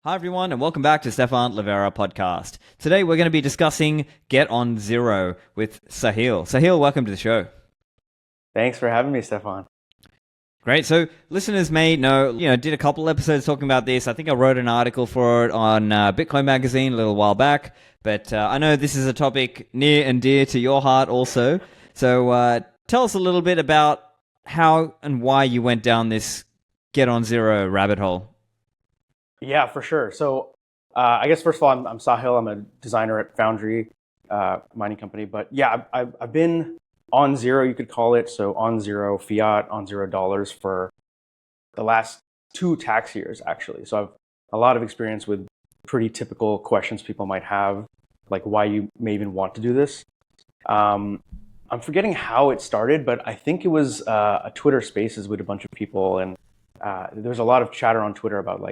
Hi everyone, and welcome back to Stefan Livera podcast. Today we're going to be discussing Get on Zero with Sahil. Sahil, welcome to the show. Thanks for having me, Stefan. Great. So listeners may know, did a couple episodes talking about this. I think I wrote an article for it on Bitcoin Magazine a little while back, but I know this is a topic near and dear to your heart also. So tell us a little bit about how and why you went down this Get on Zero rabbit hole. Yeah, for sure. So I guess first of all, I'm Sahil. I'm a designer at Foundry, mining company. But yeah, I've been on zero, you could call it. So on zero fiat, on $0 for the last 2 tax years, actually. So I've a lot of experience with pretty typical questions people might have, like why you may even want to do this. I'm forgetting how it started, but I think it was a Twitter Spaces with a bunch of people, and there's a lot of chatter on Twitter about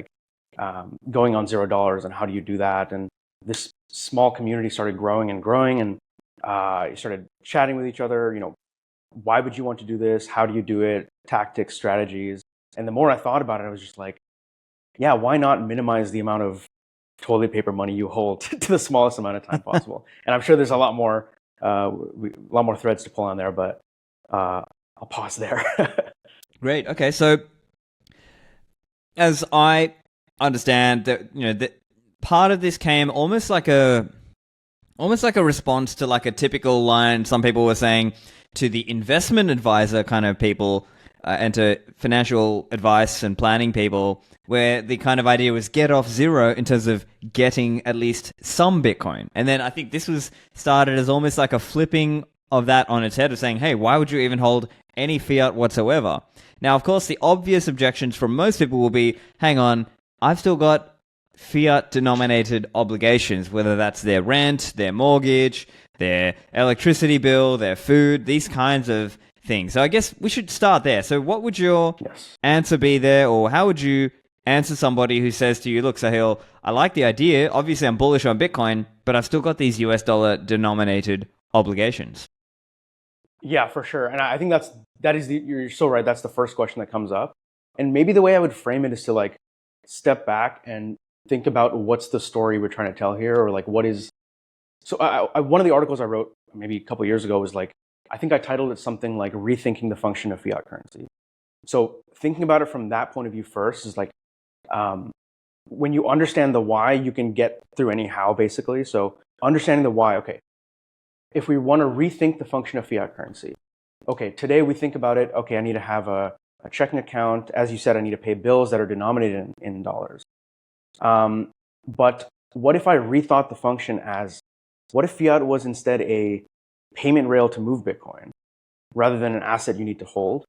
going on $0 and how do you do that, and this small community started growing and you started chatting with each other. Why would you want to do this? How do you do it? Tactics, strategies. And the more I thought about it, I was just like, yeah, why not minimize the amount of toilet paper money you hold to the smallest amount of time possible? And I'm sure there's a lot more threads to pull on there, but I'll pause there. Great. Okay, so as I understand that, that part of this came almost like a response to like a typical line some people were saying to the investment advisor kind of people and to financial advice and planning people, where the kind of idea was get off zero in terms of getting at least some Bitcoin. And then I think this was started as almost like a flipping of that on its head of saying, hey, why would you even hold any fiat whatsoever? Now, of course, the obvious objections from most people will be, hang on, I've still got fiat-denominated obligations, whether that's their rent, their mortgage, their electricity bill, their food, these kinds of things. So I guess we should start there. So what would your answer be there, or how would you answer somebody who says to you, look, Sahil, I like the idea. Obviously, I'm bullish on Bitcoin, but I've still got these US dollar denominated obligations. Yeah, for sure. And I think you're so right. That's the first question that comes up. And maybe the way I would frame it is to step back and think about what's the story we're trying to tell here, or what is. So one of the articles I wrote maybe a couple of years ago was I think I titled it something like "Rethinking the Function of Fiat Currency." So thinking about it from that point of view first is when you understand the why, you can get through any how, basically. So understanding the why, okay, if we want to rethink the function of fiat currency, okay, today we think about it, okay, I need to have a checking account. As you said, I need to pay bills that are denominated in dollars. But what if I rethought the function as, what if fiat was instead a payment rail to move Bitcoin rather than an asset you need to hold?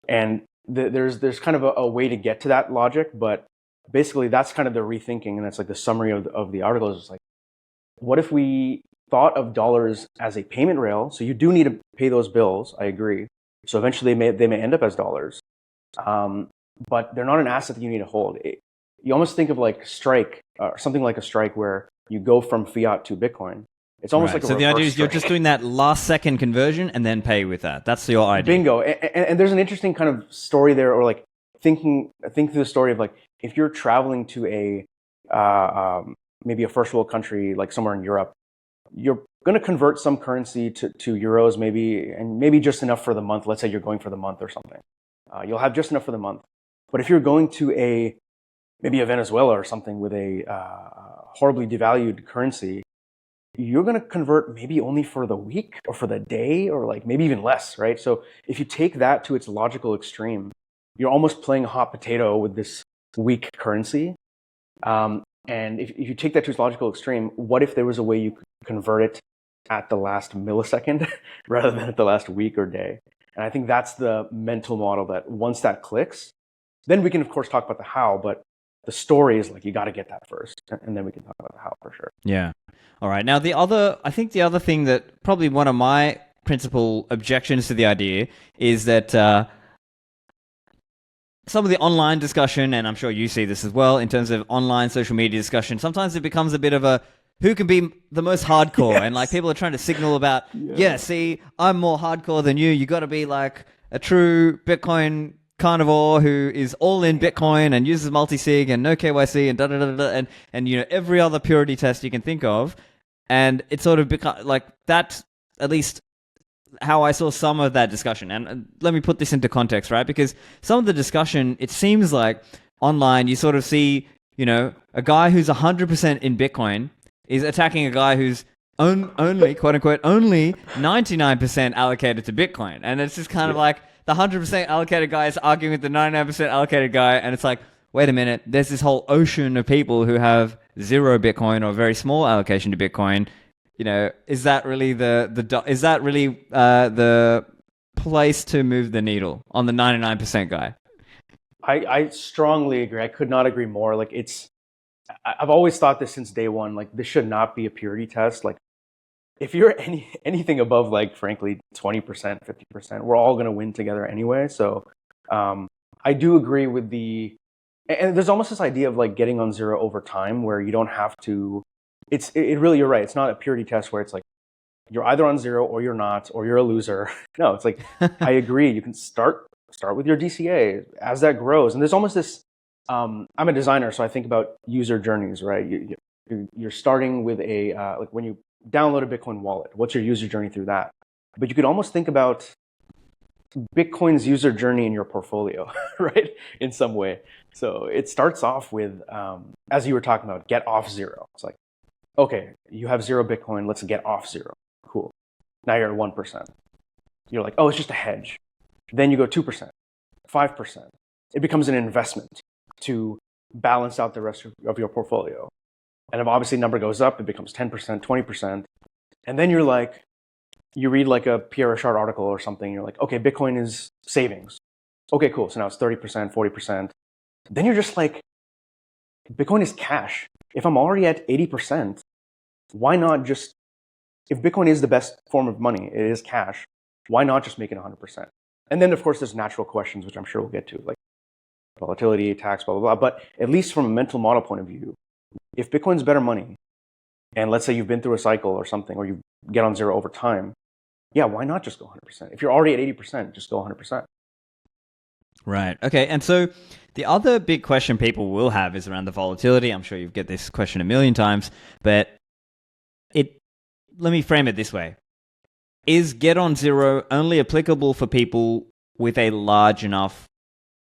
And there's kind of a way to get to that logic, but basically that's kind of the rethinking, and that's the summary of the article is what if we thought of dollars as a payment rail? So you do need to pay those bills, I agree. So eventually they may end up as dollars. But they're not an asset that you need to hold. You almost think of Strike, or something like a Strike, where you go from fiat to Bitcoin. It's almost like a reverse So the idea is Strike. you're just doing that last second conversion and then pay with that. That's your idea. Bingo. And there's an interesting kind of story there, or think through the story of if you're traveling to maybe a first world country, somewhere in Europe, you're going to convert some currency to euros, maybe just enough for the month. Let's say you're going for the month or something. You'll have just enough for the month. But if you're going to maybe a Venezuela or something with a horribly devalued currency, you're going to convert maybe only for the week or for the day, or maybe even less, right? So if you take that to its logical extreme, you're almost playing hot potato with this weak currency. And if you take that to its logical extreme, what if there was a way you could convert it at the last millisecond rather than at the last week or day? And I think that's the mental model that once that clicks, then we can of course talk about the how, but the story is you got to get that first, and then we can talk about the how for sure. Yeah. All right. Now I think the other thing that probably one of my principal objections to the idea is that some of the online discussion, and I'm sure you see this as well, in terms of online social media discussion, sometimes it becomes a bit of a who can be the most hardcore. Yes. And people are trying to signal about, see, I'm more hardcore than you. You got to be a true Bitcoin carnivore who is all in Bitcoin and uses multi-sig and no KYC and and every other purity test you can think of, and it sort of become like that's at least how I saw some of that discussion. And let me put this into context, right? Because some of the discussion, it seems like online, you sort of see, a guy who's 100% in Bitcoin is attacking a guy who's only, quote unquote, only 99% allocated to Bitcoin. And it's just kind of like the 100% allocated guy is arguing with the 99% allocated guy. And it's like, wait a minute, there's this whole ocean of people who have zero Bitcoin or very small allocation to Bitcoin. Is that really the place to move the needle on the 99% guy? I strongly agree. I could not agree more. Like I've always thought this since day one. Like this should not be a purity test. Like if you're anything above, like frankly 20%, 50%, we're all going to win together anyway. So I do agree with and there's almost this idea of like getting on zero over time where you don't have to. It really, you're right. It's not a purity test where it's like you're either on zero or you're not, or you're a loser. No, it's like I agree. You can start with your DCA as that grows, and there's almost this. I'm a designer, so I think about user journeys, right? You're starting with like when you download a Bitcoin wallet, what's your user journey through that? But you could almost think about Bitcoin's user journey in your portfolio, right? In some way. So it starts off with, as you were talking about, get off zero. It's like, okay, you have zero Bitcoin, let's get off zero. Cool. Now you're at 1%. You're like, oh, it's just a hedge. Then you go 2%, 5%. It becomes an investment to balance out the rest of your portfolio. And if obviously number goes up, it becomes 10%, 20%. And then you read like a Pierre Rochard article or something. You're like, okay, Bitcoin is savings. Okay, cool. So now it's 30%, 40%. Then you're just like, Bitcoin is cash. If I'm already at 80%, why not just, if Bitcoin is the best form of money, it is cash, why not just make it 100%? And then, of course, there's natural questions, which I'm sure we'll get to, like volatility, tax, blah, blah, blah. But at least from a mental model point of view, if Bitcoin's better money, and let's say you've been through a cycle or something, or you get on zero over time, yeah, why not just go 100%? If you're already at 80%, just go 100%. Right. Okay. And so the other big question people will have is around the volatility. I'm sure you get this question a million times, but let me frame it this way. Is get on zero only applicable for people with a large enough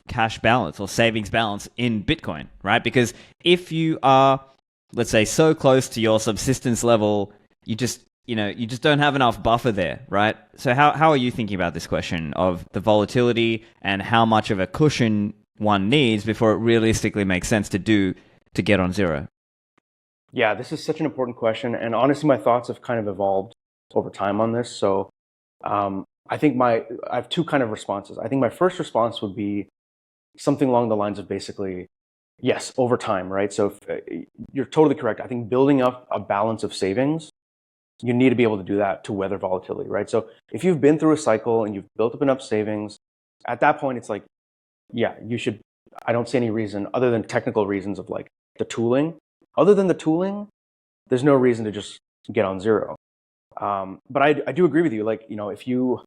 cash balance or savings balance in Bitcoin, right? Because if you are, let's say, so close to your subsistence level, you just don't have enough buffer there, right? So how are you thinking about this question of the volatility and how much of a cushion one needs before it realistically makes sense to get on zero? Yeah, this is such an important question. And honestly, my thoughts have kind of evolved over time on this. So I think I have two kind of responses. I think my first response would be something along the lines of basically, yes, over time, right? So you're totally correct. I think building up a balance of savings, you need to be able to do that to weather volatility, right? So if you've been through a cycle and you've built up enough savings, at that point, it's like, yeah, you should, I don't see any reason other than technical reasons of like the tooling. Other than the tooling, there's no reason to just get on zero. But I do agree with you. Like, if you,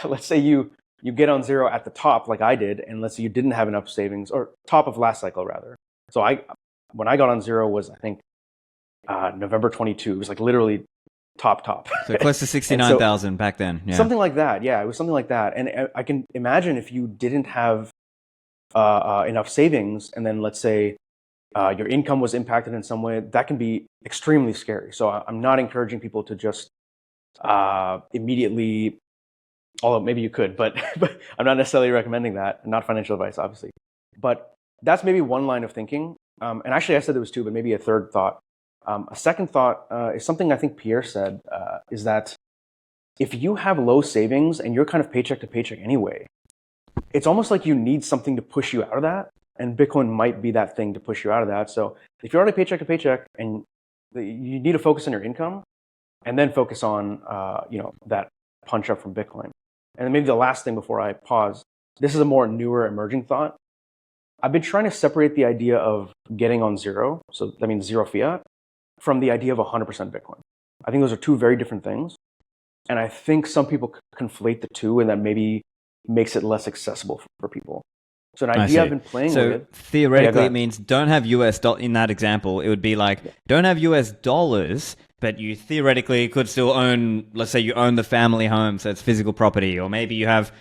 let's say you get on zero at the top, like I did, and let's say you didn't have enough savings, or top of last cycle rather. So when I got on zero was, I think, November 22. It was like literally top. So close to 69,000 back then. Yeah. Something like that. Yeah, it was something like that. And I can imagine if you didn't have enough savings, and then let's say your income was impacted in some way, that can be extremely scary. So I'm not encouraging people to just immediately, although maybe you could, but I'm not necessarily recommending that. Not financial advice, obviously. But that's maybe one line of thinking. And actually, I said there was two, but maybe a third thought. A second thought is something I think Pierre said, is that if you have low savings and you're kind of paycheck to paycheck anyway, it's almost like you need something to push you out of that. And Bitcoin might be that thing to push you out of that. So if you're already paycheck to paycheck and you need to focus on your income and then focus on, that punch up from Bitcoin. And then maybe the last thing before I pause, this is a more newer emerging thought. I've been trying to separate the idea of getting on zero, so that means zero fiat, from the idea of 100% Bitcoin. I think those are two very different things. And I think some people conflate the two, and that maybe makes it less accessible for people. So an I idea I've see. been playing So with. theoretically, it ahead. means don't have US dollar in that example. It would be like don't have US dollars, but you theoretically could still own. Let's say you own the family home, so it's physical property, or maybe you have.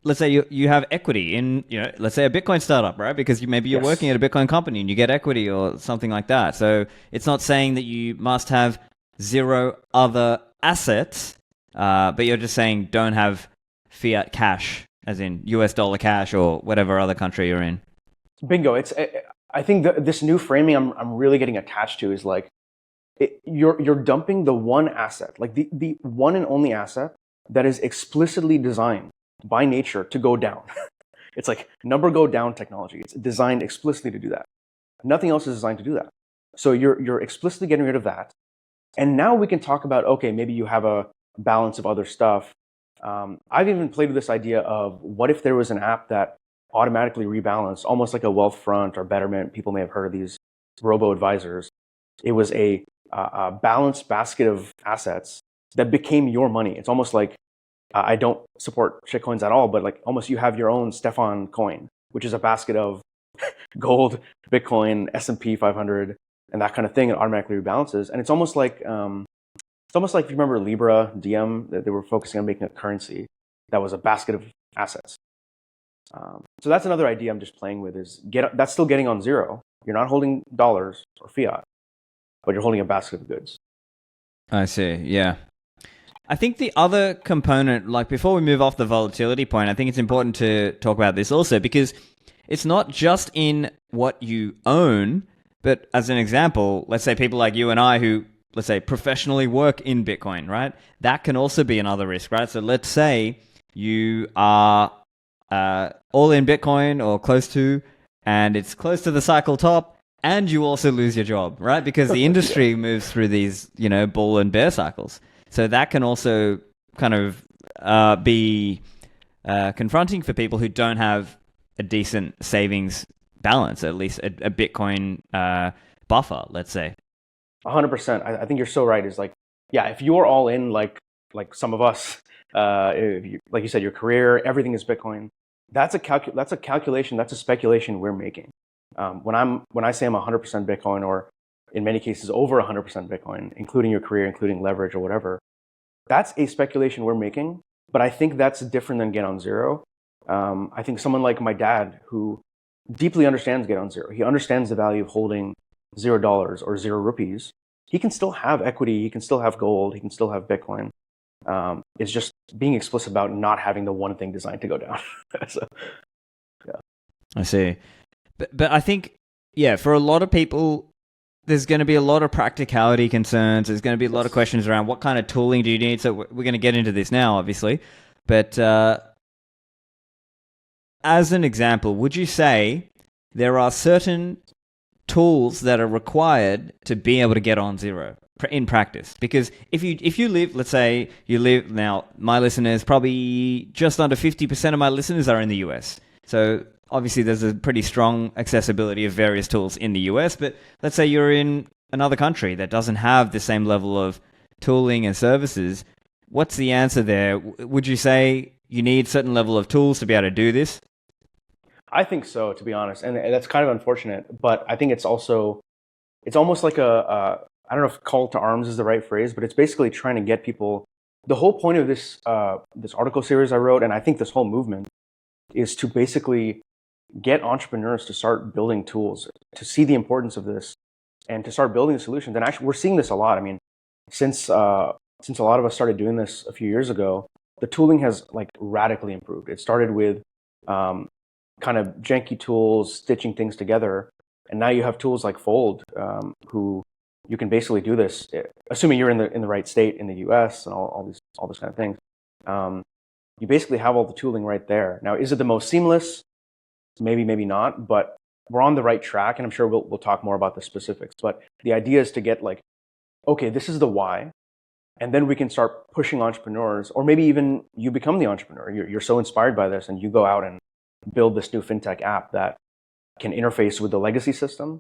Let's say you have equity in, let's say a Bitcoin startup, right? Because maybe you're working Yes. at a Bitcoin company and you get equity or something like that. So it's not saying that you must have zero other assets, but you're just saying don't have fiat cash, as in US dollar cash or whatever other country you're in. Bingo. I think this new framing I'm really getting attached to is like you're dumping the one asset, like the one and only asset that is explicitly designed by nature to go down. It's like number go down technology. It's designed explicitly to do that. Nothing else is designed to do that. So you're explicitly getting rid of that. And now we can talk about, okay, maybe you have a balance of other stuff. I've even played with this idea of what if there was an app that automatically rebalanced, almost like a Wealthfront or Betterment. People may have heard of these robo-advisors. It was a balanced basket of assets that became your money. It's almost like, I don't support shitcoins at all, but like almost you have your own Stefan coin, which is a basket of gold, Bitcoin, S&P 500, and that kind of thing. It automatically rebalances. And it's almost like if you remember Libra, DM, that they were focusing on making a currency that was a basket of assets. So that's another idea I'm just playing with is that's still getting on zero. You're not holding dollars or fiat, but you're holding a basket of goods. I see. Yeah. I think the other component, like before we move off the volatility point, I think it's important to talk about this also because it's not just in what you own, but as an example, let's say people like you and I who, let's say, professionally work in Bitcoin, right? That can also be another risk, right? So let's say you are all in Bitcoin or close to, and it's close to the cycle top, and you also lose your job, right? Because the industry moves through these, bull and bear cycles. So that can also kind of be confronting for people who don't have a decent savings balance, at least a Bitcoin buffer, let's say. 100%. I think you're so right. Is like, yeah, if you're all in, like some of us, like you said, your career, everything is Bitcoin. That's a calculation. That's a speculation we're making. When I say I'm 100% Bitcoin, or in many cases over 100% Bitcoin, including your career, including leverage or whatever, that's a speculation we're making. But I think that's different than Get on Zero. I think someone like my dad, who deeply understands Get on Zero, he understands the value of holding $0 or 0 rupees. He can still have equity. He can still have gold. He can still have Bitcoin. It's just being explicit about not having the one thing designed to go down. So, yeah. I see. But I think, for a lot of people, there's going to be a lot of practicality concerns. There's going to be a lot of questions around what kind of tooling do you need. So we're going to get into this now, obviously. But as an example, would you say there are certain tools that are required to be able to get on zero in practice? Because if you live, let's say you live now, my listeners, probably just under 50% of my listeners are in the US. So obviously there's a pretty strong accessibility of various tools in the US, but let's say you're in another country that doesn't have the same level of tooling and services. What's the answer there? Would you say you need a certain level of tools to be able to do this? I think so, to be honest, and that's kind of unfortunate. But I think it's almost like I don't know if call to arms is the right phrase, but it's basically trying to get people. The whole point of this article series I wrote, and I think this whole movement, is to basically get entrepreneurs to start building tools, to see the importance of this, and to start building solutions. And actually, we're seeing this a lot. I mean, since a lot of us started doing this a few years ago, the tooling has like radically improved. It started with kind of janky tools, stitching things together. And now you have tools like Fold, who you can basically do this, assuming you're in the right state in the US and all this kind of things. You basically have all the tooling right there. Now, is it the most seamless? Maybe, maybe not, but we're on the right track. And I'm sure we'll talk more about the specifics. But the idea is to get like, okay, this is the why. And then we can start pushing entrepreneurs, or maybe even you become the entrepreneur. You're so inspired by this and you go out and build this new fintech app that can interface with the legacy system.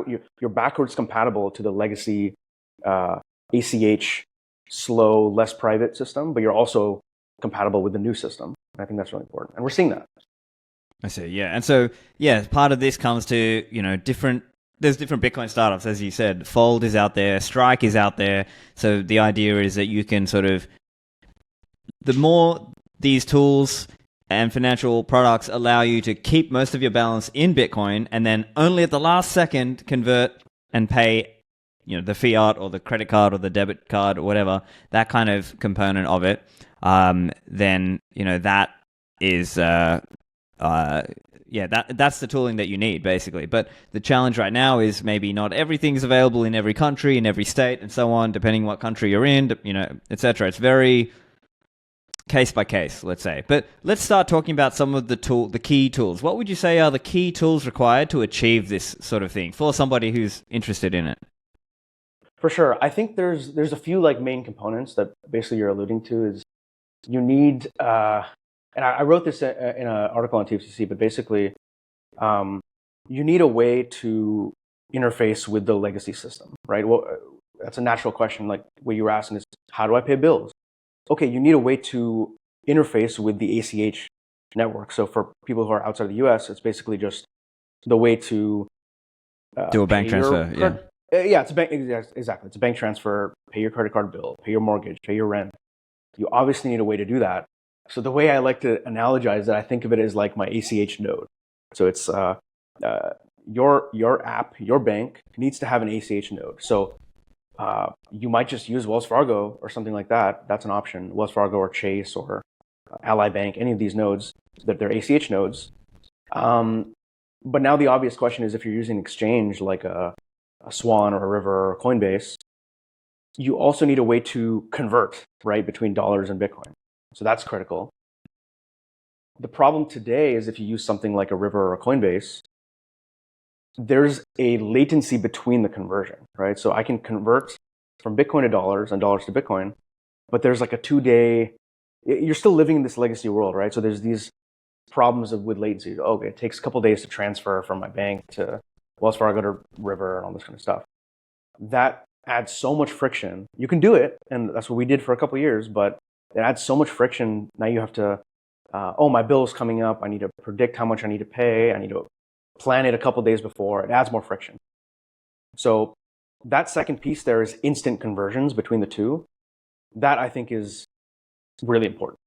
You're backwards compatible to the legacy ACH slow, less private system, but you're also compatible with the new system. I think that's really important. And we're seeing that. I see. Yeah. And so, part of this comes to, there's different Bitcoin startups, as you said. Fold is out there, Strike is out there. So the idea is that you can the more these tools and financial products allow you to keep most of your balance in Bitcoin and then only at the last second convert and pay, the fiat or the credit card or the debit card or whatever, that kind of component of it, then, that is, that's the tooling that you need, basically. But the challenge right now is maybe not everything's available in every country, in every state, and so on, depending what country you're in, etc. It's very case by case, let's say. But let's start talking about some of the key tools. What would you say are the key tools required to achieve this sort of thing for somebody who's interested in it? For sure. I think there's a few main components that basically you're alluding to. Is you need, and I wrote this in an article on TFCC, but basically you need a way to interface with the legacy system, right? Well, that's a natural question. Like what you were asking is, how do I pay bills? Okay, you need a way to interface with the ACH network. So for people who are outside of the US, it's basically just the way to do a bank transfer. Yeah, it's a bank. Exactly. It's a bank transfer, pay your credit card bill, pay your mortgage, pay your rent. You obviously need a way to do that. So the way I like to analogize that, I think of it as like my ACH node. So it's your app, your bank needs to have an ACH node. So you might just use Wells Fargo or something like that. That's an option. Wells Fargo or Chase or Ally Bank, any of these nodes, that they're ACH nodes. But now the obvious question is, if you're using exchange like a Swan or a River or Coinbase, you also need a way to convert, right, between dollars and Bitcoin. So that's critical. The problem today is if you use something like a River or a Coinbase, there's a latency between the conversion, right? So I can convert from Bitcoin to dollars and dollars to Bitcoin, but there's like a 2-day, you're still living in this legacy world, right? So there's these problems with latency. Okay, it takes a couple of days to transfer from my bank to Wells Fargo to River and all this kind of stuff. That adds so much friction. You can do it, and that's what we did for a couple of years, but it adds so much friction. Now you have to, my bill is coming up. I need to predict how much I need to pay. I need to plan it a couple of days before. It adds more friction. So that second piece there is instant conversions between the two. That I think is really important.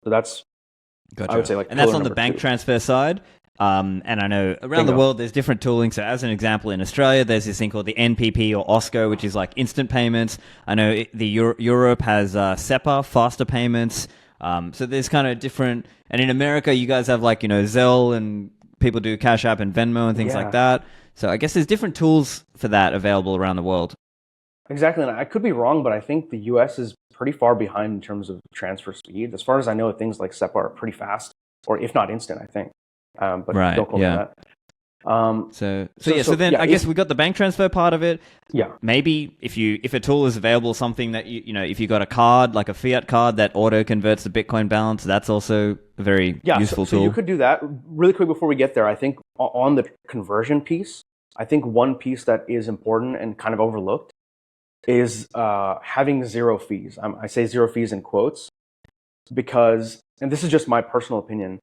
So that's, gotcha. I would say and that's on the bank transfer side. And I know around the world there's different tooling. So as an example, in Australia, there's this thing called the NPP or OSCO, which is like instant payments. I know Europe has SEPA, faster payments. So there's kind of different. And in America, you guys have like, Zelle, and people do Cash App and Venmo and things like that. So I guess there's different tools for that available around the world. Exactly. And I could be wrong, but I think the US is pretty far behind in terms of transfer speed. As far as I know, things like SEPA are pretty fast, or if not instant, I think. But right, don't quote me on that. So then I guess we got the bank transfer part of it. Yeah. Maybe if a tool is available, something that if you got a card, like a fiat card that auto converts the Bitcoin balance, that's also a very useful tool. So you could do that. Really quick before we get there, I think on the conversion piece, I think one piece that is important and kind of overlooked is having zero fees. I say zero fees in quotes because, and this is just my personal opinion,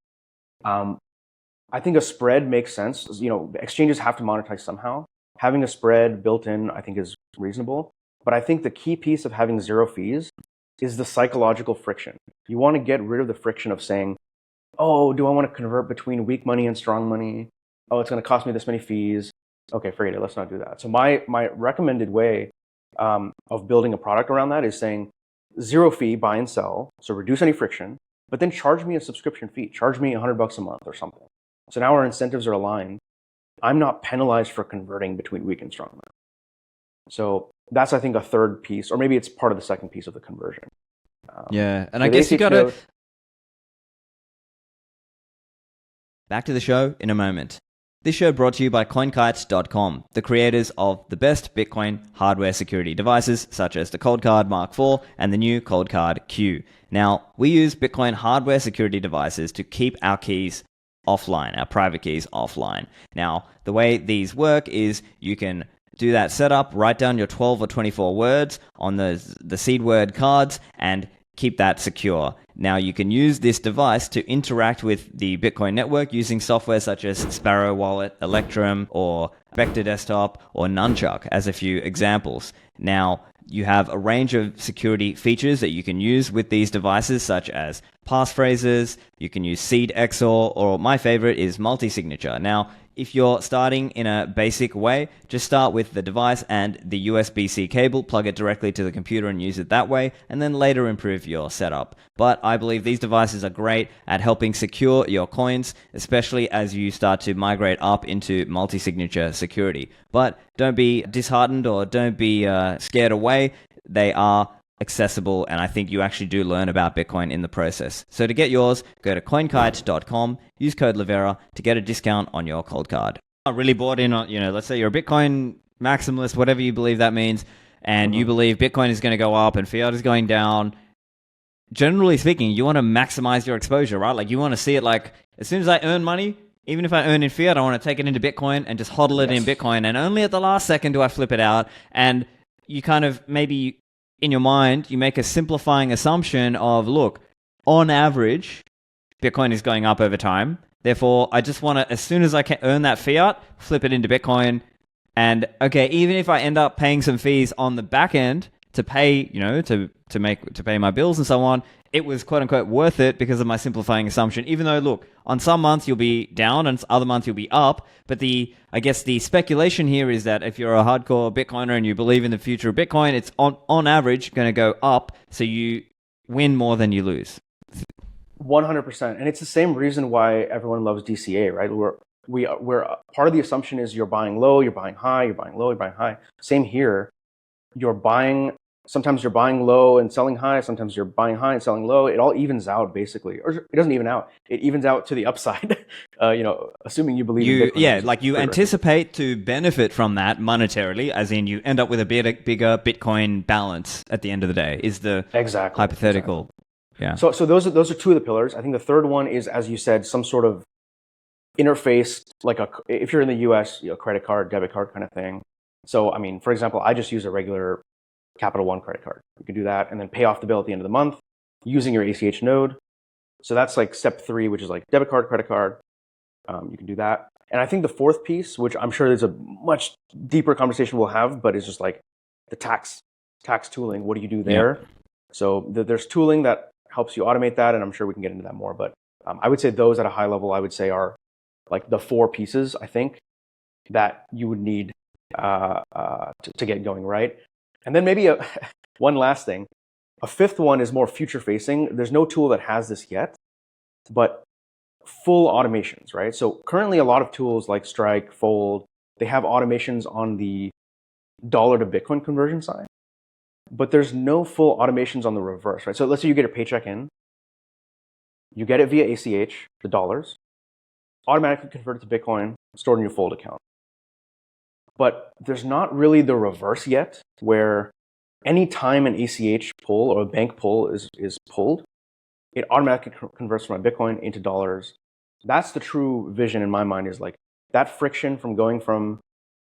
I think a spread makes sense. Exchanges have to monetize somehow. Having a spread built in, I think, is reasonable. But I think the key piece of having zero fees is the psychological friction. You want to get rid of the friction of saying, oh, do I want to convert between weak money and strong money? Oh, it's going to cost me this many fees. Okay, forget it. Let's not do that. So my recommended way of building a product around that is saying zero fee, buy and sell. So reduce any friction, but then charge me a subscription fee. Charge me $100 a month or something. So now our incentives are aligned. I'm not penalized for converting between weak and strong. So that's, I think, a third piece, or maybe it's part of the second piece of the conversion. And I guess you got to... Back to the show in a moment. This show brought to you by CoinKite.com, the creators of the best Bitcoin hardware security devices, such as the Cold Card Mark IV and the new Cold Card Q. Now, we use Bitcoin hardware security devices to keep our keys offline, our private keys offline. Now, the way these work is you can do that setup, write down your 12 or 24 words on the seed word cards, and keep that secure. Now, you can use this device to interact with the Bitcoin network using software such as Sparrow Wallet, Electrum, or Vector Desktop, or Nunchuck as a few examples. Now, you have a range of security features that you can use with these devices, such as passphrases. You can use seed XOR, or my favorite is multi-signature. Now, if you're starting in a basic way, just start with the device and the USB-C cable, plug it directly to the computer and use it that way, and then later improve your setup. But I believe these devices are great at helping secure your coins, especially as you start to migrate up into multi-signature security. But don't be disheartened or don't be scared away. They are accessible, and I think you actually do learn about Bitcoin in the process. So to get yours, go to coinkite.com, use code Livera to get a discount on your cold card. I'm really bought in on, let's say you're a Bitcoin maximalist, whatever you believe that means, and you believe Bitcoin is going to go up and fiat is going down. Generally speaking, you want to maximize your exposure, right? Like you want to see it like, as soon as I earn money, even if I earn in fiat, I want to take it into Bitcoin and just hodl it in Bitcoin, and only at the last second do I flip it out. And you kind of maybe in your mind, you make a simplifying assumption of, look, on average, Bitcoin is going up over time. Therefore, I just want to, as soon as I can earn that fiat, flip it into Bitcoin. And okay, even if I end up paying some fees on the back end to pay, to pay my bills and so on, it was quote unquote worth it because of my simplifying assumption. Even though, look, on some months you'll be down and other months you'll be up. But I guess the speculation here is that if you're a hardcore Bitcoiner and you believe in the future of Bitcoin, it's on average going to go up. So you win more than you lose. 100%. And it's the same reason why everyone loves DCA, right? We're part of the assumption is you're buying low, you're buying high, you're buying low, you're buying high. Same here. Sometimes you're buying low and selling high. Sometimes you're buying high and selling low. It all evens out basically, or it doesn't even out. It evens out to the upside. Assuming you believe in Bitcoin. Yeah, like you anticipate to benefit from that monetarily, as in you end up with a bigger Bitcoin balance at the end of the day. Is the hypothetical? Exactly. Yeah. So those are two of the pillars. I think the third one is, as you said, some sort of interface, like if you're in the U.S., credit card, debit card kind of thing. So I mean, for example, I just use a regular Capital One credit card. You can do that and then pay off the bill at the end of the month using your ACH node. So that's like step 3, which is like debit card, credit card. You can do that. And I think the fourth piece, which I'm sure there's a much deeper conversation we'll have, but it's just like the tax tooling. What do you do there? Yeah. So there's tooling that helps you automate that, and I'm sure we can get into that more. But I would say those at a high level, I would say are like the 4 pieces, I think, that you would need to get going right. And then maybe one last thing. A fifth one is more future-facing. There's no tool that has this yet, but full automations, right? So currently a lot of tools like Strike, Fold, they have automations on the dollar to Bitcoin conversion side, but there's no full automations on the reverse, right? So let's say you get a paycheck in, you get it via ACH, the dollars, automatically converted to Bitcoin, stored in your Fold account. But there's not really the reverse yet, where any time an ACH pull or a bank pull is pulled, it automatically converts from my Bitcoin into dollars. That's the true vision in my mind, is like that friction from going from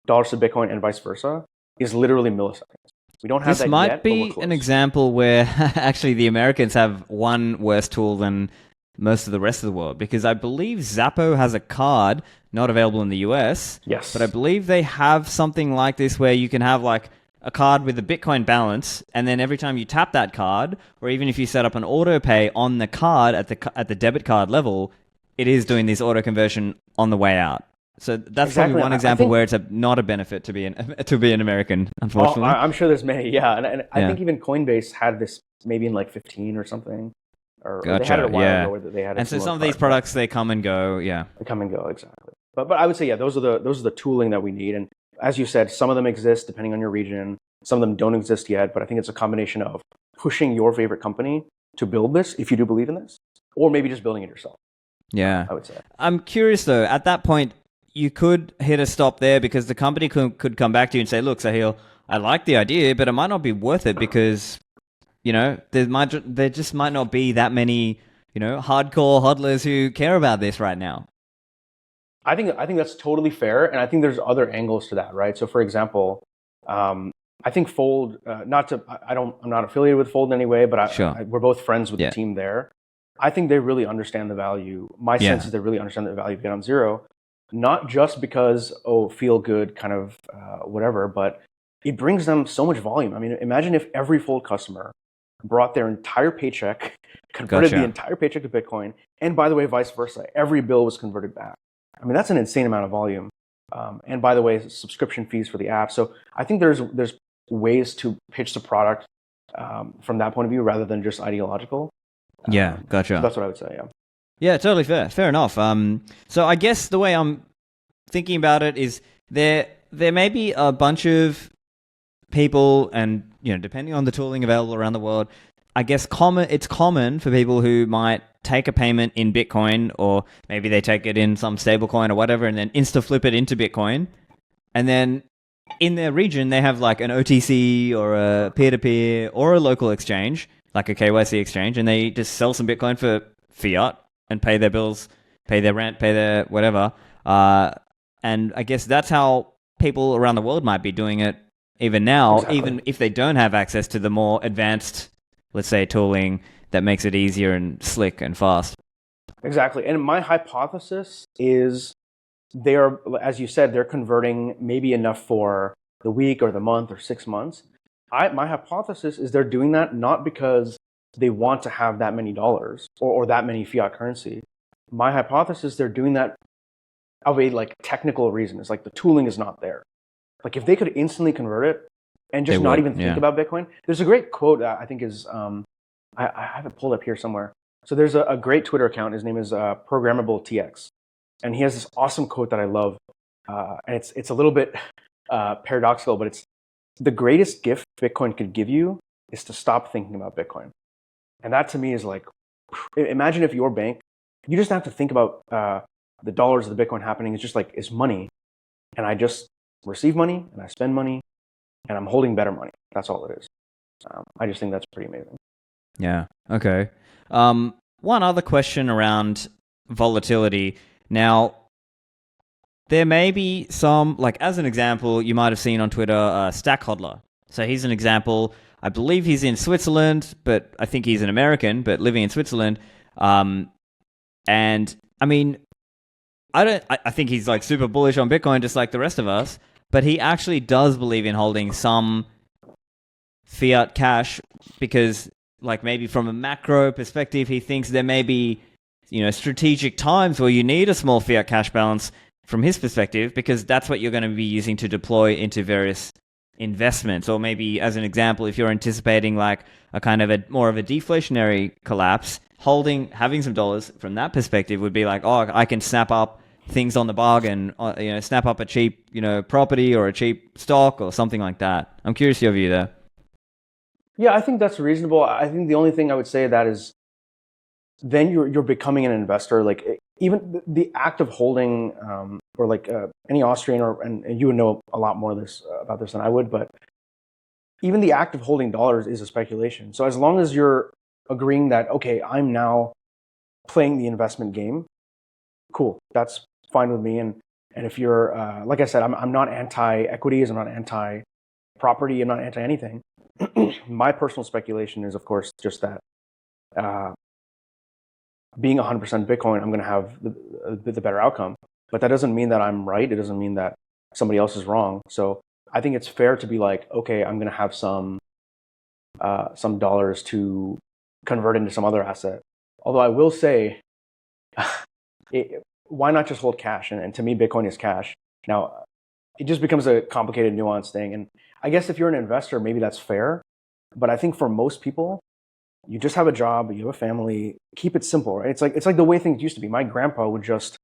dollars to Bitcoin and vice versa is literally milliseconds. We don't have that yet. This might be an example where actually the Americans have one worse tool than most of the rest of the world, because I believe Zappo has a card not available in the US. Yes. But I believe they have something like this where you can have like a card with a Bitcoin balance, and then every time you tap that card, or even if you set up an auto pay on the card at the debit card level, it is doing this auto conversion on the way out. So that's probably one example where it's not a benefit to be an American, unfortunately. I'm sure there's many, yeah. And I think even Coinbase had this maybe in like 15 or something. Or they had it a while ago where they had. And so some of these products, they come and go, yeah. They come and go, exactly. But I would say, yeah, those are the tooling that we need. And as you said, some of them exist depending on your region. Some of them don't exist yet. But I think it's a combination of pushing your favorite company to build this, if you do believe in this, or maybe just building it yourself. Yeah, I would say. I'm curious though. At that point, you could hit a stop there because the company could come back to you and say, "Look, Sahil, I like the idea, but it might not be worth it because." There just might not be that many, hardcore hodlers who care about this right now. I think that's totally fair, and I think there's other angles to that, right? So, for example, I think Fold. I'm not affiliated with Fold in any way, but we're both friends with the team there. I think they really understand the value. My sense is they really understand the value of Get on Zero, not just because, feel good kind of whatever, but it brings them so much volume. I mean, imagine if every Fold customer brought their entire paycheck, converted the entire paycheck to Bitcoin, and by the way, vice versa, every bill was converted back. I mean, that's an insane amount of volume. And by the way, subscription fees for the app. So I think there's ways to pitch the product from that point of view rather than just ideological. Yeah, gotcha. So that's what I would say. Yeah. Yeah, totally fair. Fair enough. So I guess the way I'm thinking about it is there may be a bunch of people, and depending on the tooling available around the world, I guess it's common for people who might take a payment in Bitcoin, or maybe they take it in some stablecoin or whatever, and then insta flip it into Bitcoin, and then in their region they have like an OTC or a peer-to-peer or a local exchange, like a KYC exchange, and they just sell some Bitcoin for fiat and pay their bills, pay their rent, pay their whatever. And I guess that's how people around the world might be doing it even now, even if they don't have access to the more advanced, let's say, tooling that makes it easier and slick and fast. Exactly. And my hypothesis is they are, as you said, they're converting maybe enough for the week or the month or 6 months. My hypothesis is they're doing that not because they want to have that many dollars or that many fiat currency. My hypothesis, they're doing that of a technical reason. It's like the tooling is not there. Like if they could instantly convert it and just not even think about Bitcoin. There's a great quote that I think is, I have it pulled up here somewhere. So there's a great Twitter account. His name is Programmable TX. And he has this awesome quote that I love. And it's a little bit paradoxical, but it's the greatest gift Bitcoin could give you is to stop thinking about Bitcoin. And that to me is like, imagine if your bank, you just have to think about the dollars of the Bitcoin happening. It's just like, it's money. And I just receive money and I spend money and I'm holding better money. That's all it is. I just think that's pretty amazing. Yeah. Okay. One other question around volatility. Now, there may be some, like as an example, you might have seen on Twitter, Stack Hodler. So he's an example. I believe he's in Switzerland, but I think he's an American, but living in Switzerland. And I mean, I think he's like super bullish on Bitcoin, just like the rest of us, but he actually does believe in holding some fiat cash because like maybe from a macro perspective, he thinks there may be, strategic times where you need a small fiat cash balance from his perspective, because that's what you're going to be using to deploy into various investments. Or maybe as an example, if you're anticipating like a kind of more of a deflationary collapse, having some dollars from that perspective would be like, I can snap up things on the bargain, snap up a cheap, property or a cheap stock or something like that. I'm curious your view there. Yeah, I think that's reasonable. I think the only thing I would say that is then you're becoming an investor. Like even the act of holding, or like any Austrian, and you would know a lot more about this than I would, but even the act of holding dollars is a speculation. So as long as you're agreeing that, okay, I'm now playing the investment game, cool, that's fine with me. And if you're, like I said, I'm not anti-equities, I'm not anti-property, I'm not anti-anything. My personal speculation is, of course, just that being 100% Bitcoin, I'm going to have the better outcome. But that doesn't mean that I'm right. It doesn't mean that somebody else is wrong. So I think it's fair to be like, okay, I'm going to have some dollars to convert into some other asset. Although I will say, why not just hold cash? And to me, Bitcoin is cash. Now, it just becomes a complicated, nuanced thing. And I guess if you're an investor, maybe that's fair. But I think for most people, you just have a job, you have a family, keep it simple, right? It's like the way things used to be. My grandpa would just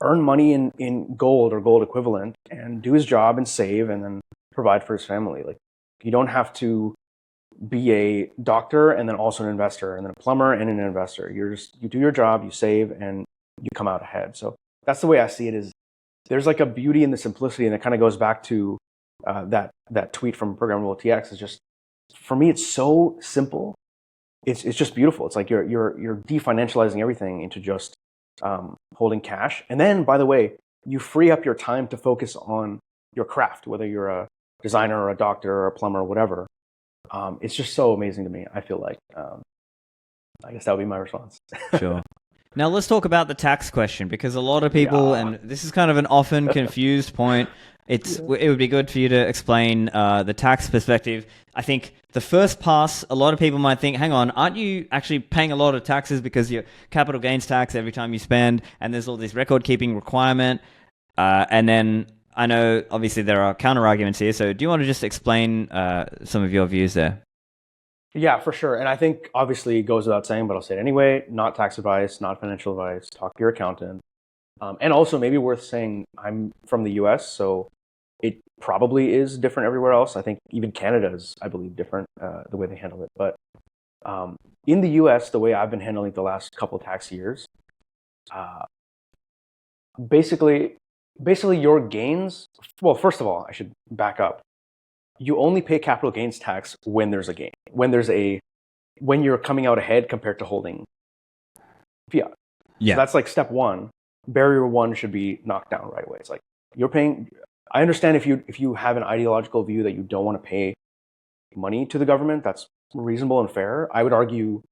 earn money in gold or gold equivalent and do his job and save and then provide for his family. Like you don't have to be a doctor and then also an investor and then a plumber and an investor. You do your job, you save, and you come out ahead. So that's the way I see it. Is there's like a beauty in the simplicity, and it kind of goes back to that tweet from Programmable TX. Is just, for me, it's so simple. It's just beautiful. It's like you're definancializing everything into just holding cash. And then, by the way, you free up your time to focus on your craft, whether you're a designer or a doctor or a plumber or whatever. It's just so amazing to me, I feel like. I guess that would be my response. Sure. Now let's talk about the tax question, because a lot of people, and this is kind of an often confused point, it would be good for you to explain the tax perspective. I think the first pass, a lot of people might think, hang on, aren't you actually paying a lot of taxes because your capital gains tax every time you spend, and there's all this record keeping requirement, and then I know obviously there are counter arguments here, so do you want to just explain some of your views there? Yeah, for sure. And I think obviously it goes without saying, but I'll say it anyway, not tax advice, not financial advice, talk to your accountant. And also maybe worth saying, I'm from the US, so it probably is different everywhere else. I think even Canada is, I believe, different, the way they handle it. But in the US, the way I've been handling it the last couple of tax years, basically your gains, well, first of all, I should back up. You only pay capital gains tax when there's a gain, when you're coming out ahead compared to holding fiat. Yeah. So that's like step one. Barrier one should be knocked down right away. It's like you're paying. I understand if you have an ideological view that you don't want to pay money to the government, that's reasonable and fair. I would argue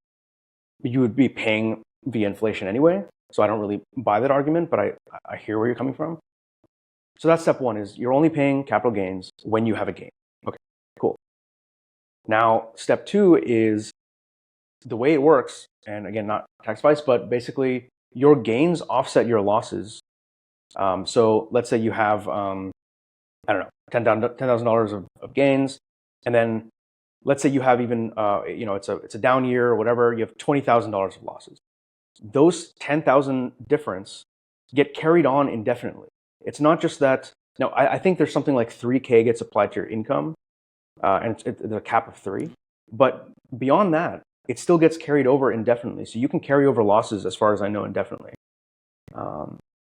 you would be paying via inflation anyway. So I don't really buy that argument, but I hear where you're coming from. So that's step one, is you're only paying capital gains when you have a gain. Okay, cool. Now, step two is the way it works, and again, not tax advice, but basically your gains offset your losses. So let's say you have, I don't know, $10,000 of gains, and then let's say you have even, it's a down year or whatever, you have $20,000 of losses. Those 10,000 difference get carried on indefinitely. It's not just that. Now, I think there's something like 3K gets applied to your income, and it's the cap of 3. But beyond that, it still gets carried over indefinitely. So you can carry over losses, as far as I know, indefinitely.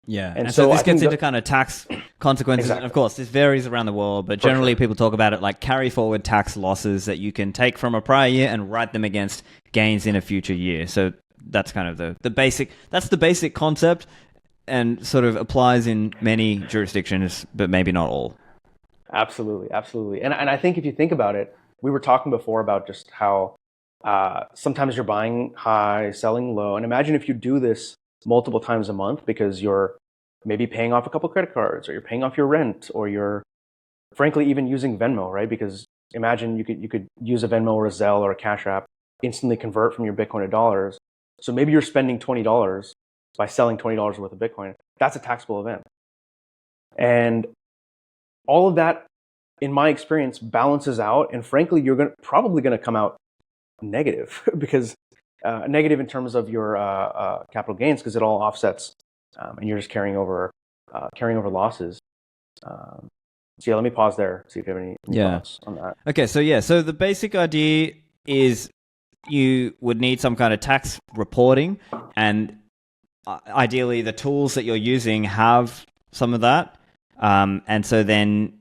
Yeah, and so this gets into kind of tax consequences. Exactly. And of course, this varies around the world, but generally people talk about it like carry forward tax losses that you can take from a prior year and write them against gains in a future year. So that's kind of the basic concept, and sort of applies in many jurisdictions, but maybe not all. Absolutely. And I think if you think about it, we were talking before about just how sometimes you're buying high, selling low. And imagine if you do this multiple times a month, because you're maybe paying off a couple credit cards, or you're paying off your rent, or you're frankly even using Venmo, right? Because imagine you could use a Venmo or a Zelle or a Cash App, instantly convert from your Bitcoin to dollars. So maybe you're spending $20 by selling $20 worth of Bitcoin. That's a taxable event. And all of that, in my experience, balances out. And frankly, you're probably going to come out negative, because negative in terms of your capital gains, because it all offsets, and you're just carrying over losses. So yeah, let me pause there, see if you have any thoughts on that. Okay, so the basic idea is you would need some kind of tax reporting, and ideally the tools that you're using have some of that. And so then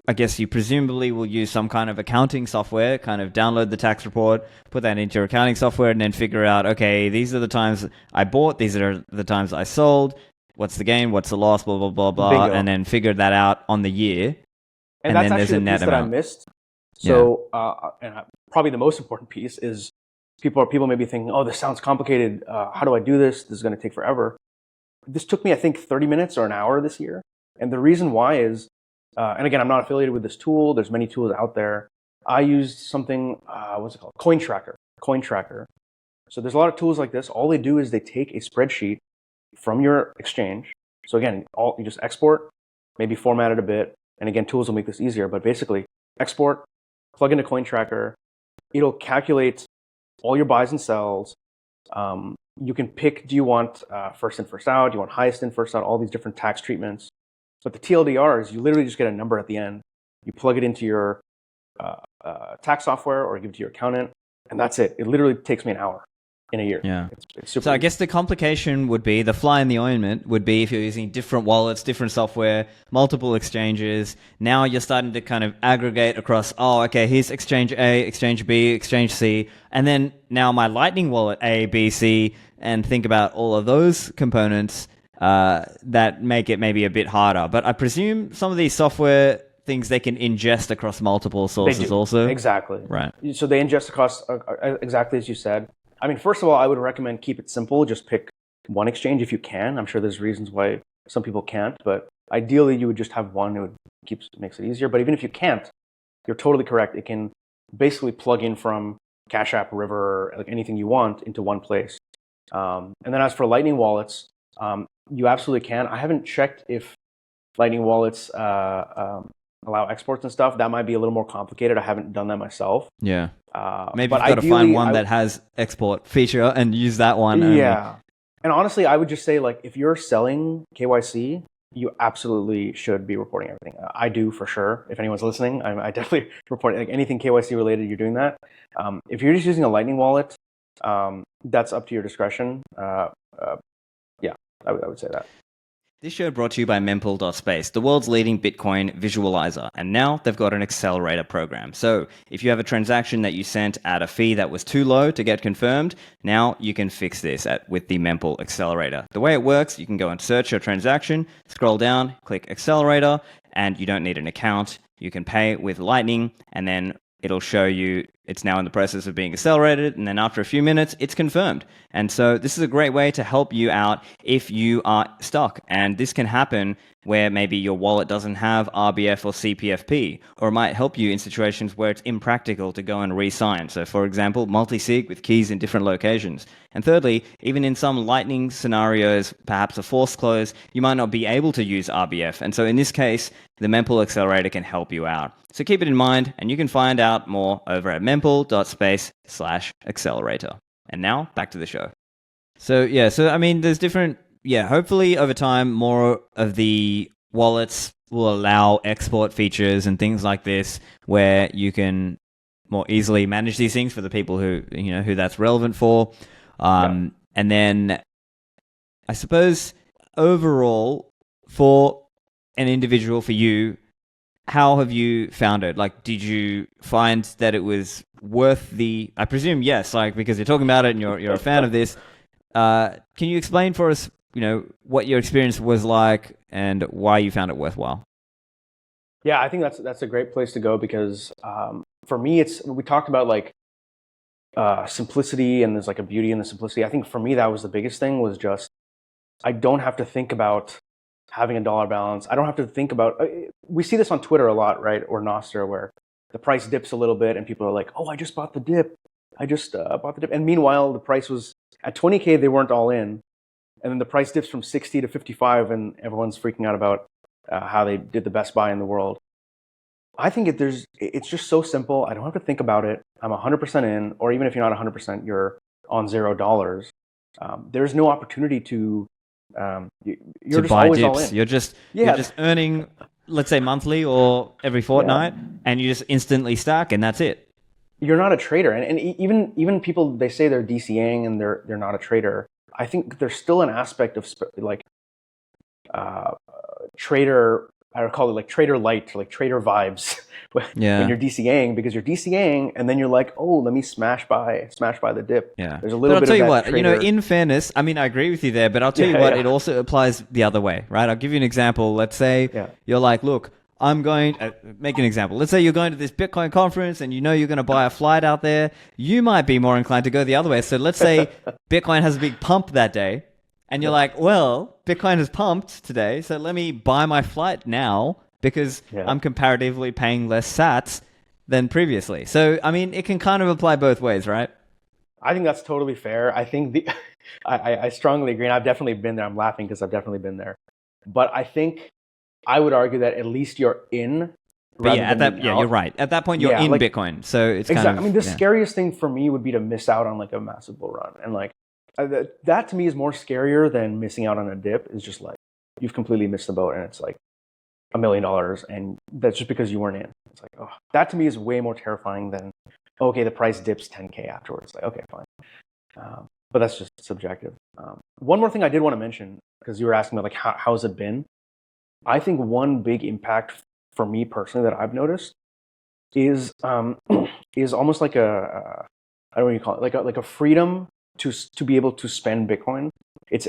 I guess you presumably will use some kind of accounting software, kind of download the tax report, put that into your accounting software, and then figure out, okay, these are the times I bought, these are the times I sold, what's the gain, what's the loss, blah, blah, blah, blah, Bingo. and then figure that out on the year. And that's then there's a net piece amount that I missed. So, probably the most important piece is people may be thinking, oh, this sounds complicated. How do I do this? This is going to take forever. This took me, I think, 30 minutes or an hour this year. And the reason why is, and again, I'm not affiliated with this tool. There's many tools out there. I used something, what's it called? Coin Tracker. So there's a lot of tools like this. All they do is they take a spreadsheet from your exchange. So again, you just export, maybe format it a bit. And again, tools will make this easier. But basically, export, plug into Coin Tracker. It'll calculate all your buys and sells. You can pick, do you want first in, first out? Do you want highest in, first out? All these different tax treatments. But the TLDR is you literally just get a number at the end. You plug it into your tax software or give it to your accountant, and that's it. It literally takes me an hour in a year. Yeah. It's super so I easy. guess the complication would be, the fly in the ointment would be if you're using different wallets, different software, multiple exchanges. Now you're starting to kind of aggregate across, oh, okay, here's exchange A, exchange B, exchange C, and then now my Lightning wallet A, B, C, and think about all of those components that make it maybe a bit harder. But I presume some of these software things they can ingest across multiple sources also? Exactly. Right. So they ingest across exactly as you said. I mean, first of all, I would recommend keep it simple. Just pick one exchange if you can. I'm sure there's reasons why some people can't, but ideally you would just have one. It makes it easier. But even if you can't, you're totally correct. It can basically plug in from Cash App, River, like anything you want into one place. And then as for Lightning wallets, you absolutely can. I haven't checked if Lightning wallets allow exports and stuff. That might be a little more complicated. I haven't done that myself. Yeah. Maybe you've got to find one that has export feature and use that one only. Yeah. And honestly, I would just say, like, if you're selling KYC, you absolutely should be reporting everything. I do for sure. If anyone's listening, I definitely report like anything KYC related. You're doing that. If you're just using a Lightning wallet, that's up to your discretion. Yeah, I would say that. This show brought to you by Mempool.space, the world's leading Bitcoin visualizer. And now they've got an accelerator program. So if you have a transaction that you sent at a fee that was too low to get confirmed, now you can fix this with the Mempool accelerator. The way it works, you can go and search your transaction, scroll down, click accelerator, and you don't need an account. You can pay with Lightning, and then it'll show you it's now in the process of being accelerated, and then after a few minutes, it's confirmed. And so this is a great way to help you out if you are stuck. And this can happen where maybe your wallet doesn't have RBF or CPFP, or it might help you in situations where it's impractical to go and re-sign. So for example, multi-sig with keys in different locations. And thirdly, even in some Lightning scenarios, perhaps a forced close, you might not be able to use RBF. And so in this case, the Mempool accelerator can help you out. So keep it in mind, and you can find out more over at mempool.space/accelerator. And now back to the show. So I mean, there's different, hopefully over time, more of the wallets will allow export features and things like this where you can more easily manage these things for the people who that's relevant for. And then I suppose overall for an individual, for you, how have you found it? Like, did you find that it was worth I presume yes, like, because you're talking about it and you're a fan of this. Can you explain for us, what your experience was like and why you found it worthwhile? Yeah, I think that's a great place to go because for me, we talked about like simplicity, and there's like a beauty in the simplicity. I think for me, that was the biggest thing, was just I don't have to think about having a dollar balance. I don't have to think about, we see this on Twitter a lot, right? Or Nostr, where the price dips a little bit and people are like, oh, I just bought the dip. I just bought the dip. And meanwhile, the price was at 20K, they weren't all in. And then the price dips from 60 to 55 and everyone's freaking out about how they did the best buy in the world. I think it's just so simple. I don't have to think about it. I'm 100% in, or even if you're not 100%, you're on $0. There's no opportunity to you're just buy always dips. all in. You're just earning, let's say monthly or every fortnight, and you just instantly stack, and that's it. You're not a trader, and even people, they say they're DCAing and they're not a trader. I think there's still an aspect of trader. I would call it like trader light, like trader vibes when you're DCAing, because you're DCAing and then you're like, oh, let me smash by the dip. Yeah. There's a little but bit I'll tell of you that what, trader... in fairness, I mean, I agree with you there, but I'll tell you what, it also applies the other way, right? I'll give you an example. Let's say you're like, look, I'm going make an example. Let's say you're going to this Bitcoin conference and you're going to buy a flight out there. You might be more inclined to go the other way. So let's say Bitcoin has a big pump that day and you're like, well, Bitcoin has pumped today, so let me buy my flight now because I'm comparatively paying less sats than previously. So, I mean, it can kind of apply both ways, right? I think that's totally fair. I think I strongly agree, and I've definitely been there. I'm laughing because I've definitely been there. But I think I would argue that at least you're in. But you're right. At that point, you're in Bitcoin. So it's kind of... I mean, the scariest thing for me would be to miss out on like a massive bull run. And like that to me is more scarier than missing out on a dip. Is just like you've completely missed the boat and it's like $1 million, and that's just because you weren't in. It's like, oh, that to me is way more terrifying than, okay, the price dips 10K afterwards. Like, okay, fine. But that's just subjective. One more thing I did want to mention, because you were asking me like, how's it been? I think one big impact for me personally that I've noticed is almost like I don't know what you call it, like a freedom to be able to spend Bitcoin. It's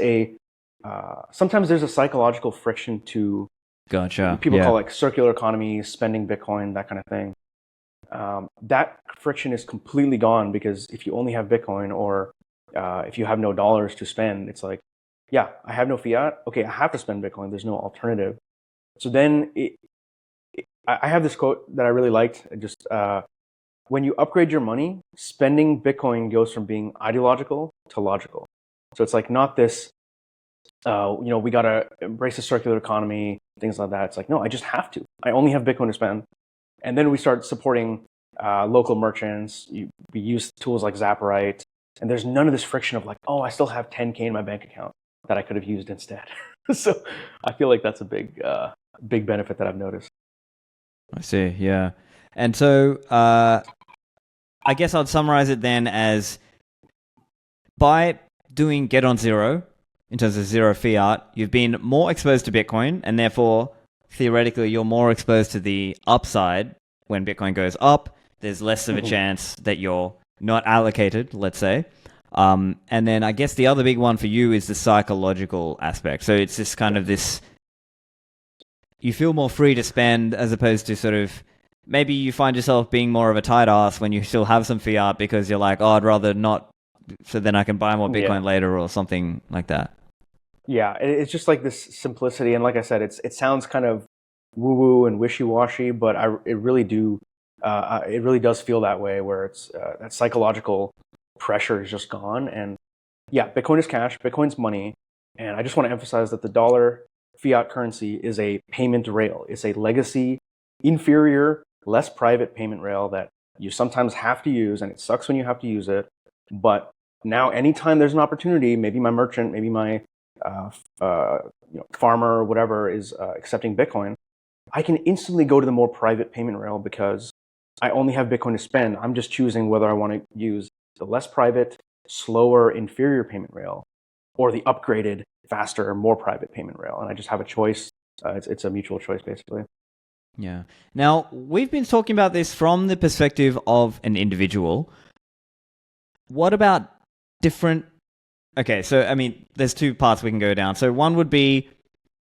sometimes there's a psychological friction to Gotcha. People Yeah. call it like circular economy, spending Bitcoin, that kind of thing. That friction is completely gone because if you only have Bitcoin or if you have no dollars to spend, it's like, yeah, I have no fiat. Okay, I have to spend Bitcoin. There's no alternative. So then I have this quote that I really liked. Just when you upgrade your money, spending Bitcoin goes from being ideological to logical. So it's like not this, we got to embrace the circular economy, things like that. It's like, no, I just have to. I only have Bitcoin to spend. And then we start supporting local merchants. We use tools like Zapperite. And there's none of this friction of like, oh, I still have 10K in my bank account that I could have used instead. So I feel like that's a big benefit that I've noticed. I see. Yeah. And so I guess I'd summarize it then as by doing Get on Zero, in terms of zero fiat, you've been more exposed to Bitcoin, and therefore, theoretically, you're more exposed to the upside when Bitcoin goes up. There's less of a chance that you're not allocated, let's say. And then I guess the other big one for you is the psychological aspect. So it's this kind of this, you feel more free to spend as opposed to sort of, maybe you find yourself being more of a tight ass when you still have some fiat because you're like, oh, I'd rather not, so then I can buy more Bitcoin later or something like that. Yeah, it's just like this simplicity. And like I said, it sounds kind of woo-woo and wishy-washy, but it really does feel that way where it's that psychological pressure is just gone. And yeah, Bitcoin is cash, Bitcoin's money. And I just want to emphasize that the dollar fiat currency is a payment rail. It's a legacy, inferior, less private payment rail that you sometimes have to use, and it sucks when you have to use it. But now, anytime there's an opportunity, maybe my merchant, maybe my farmer or whatever is accepting Bitcoin, I can instantly go to the more private payment rail because I only have Bitcoin to spend. I'm just choosing whether I want to use the less private, slower, inferior payment rail or the upgraded, faster, more private payment rail. And I just have a choice. It's a mutual choice, basically. Yeah. Now, we've been talking about this from the perspective of an individual. What about different... Okay, so, I mean, there's two paths we can go down. So one would be,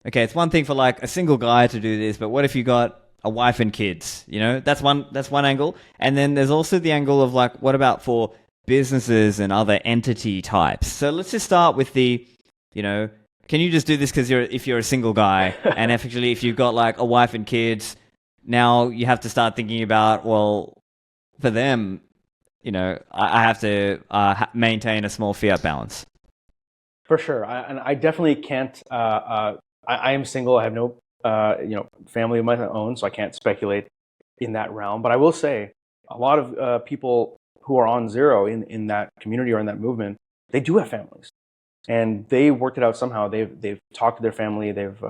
okay, it's one thing for like a single guy to do this, but what if you got a wife and kids? You know, that's one angle. And then there's also the angle of like, what about for businesses and other entity types? So let's just start with the, can you just do this because if you're a single guy, and actually if you've got like a wife and kids, now you have to start thinking about, well, for them, I have to maintain a small fiat balance. For sure, and I definitely can't. I am single. I have no, family of my own, so I can't speculate in that realm. But I will say, a lot of people who are on zero in that community or in that movement, they do have families, and they worked it out somehow. They've talked to their family. They've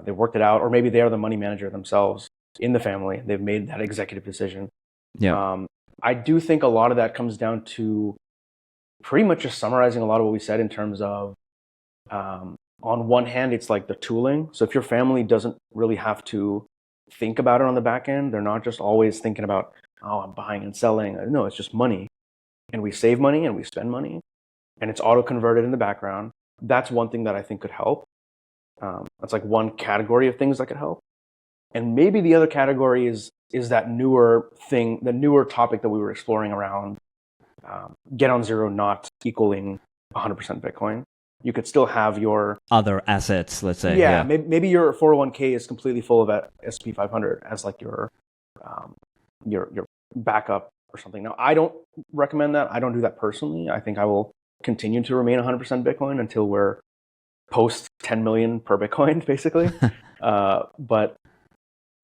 worked it out, or maybe they are the money manager themselves in the family. They've made that executive decision. Yeah. I do think a lot of that comes down to pretty much just summarizing a lot of what we said in terms of, on one hand, it's like the tooling. So if your family doesn't really have to think about it on the back end, they're not just always thinking about, oh, I'm buying and selling. No, it's just money. And we save money and we spend money. And it's auto-converted in the background. That's one thing that I think could help. That's like one category of things that could help. And maybe the other category is that newer thing, the newer topic that we were exploring around Get on Zero not equaling 100% Bitcoin. You could still have your other assets, let's say. Yeah. Maybe your 401k is completely full of SLP500 as like your backup or something. Now, I don't recommend that. I don't do that personally. I think I will continue to remain 100% Bitcoin until we're post 10 million per Bitcoin, basically. But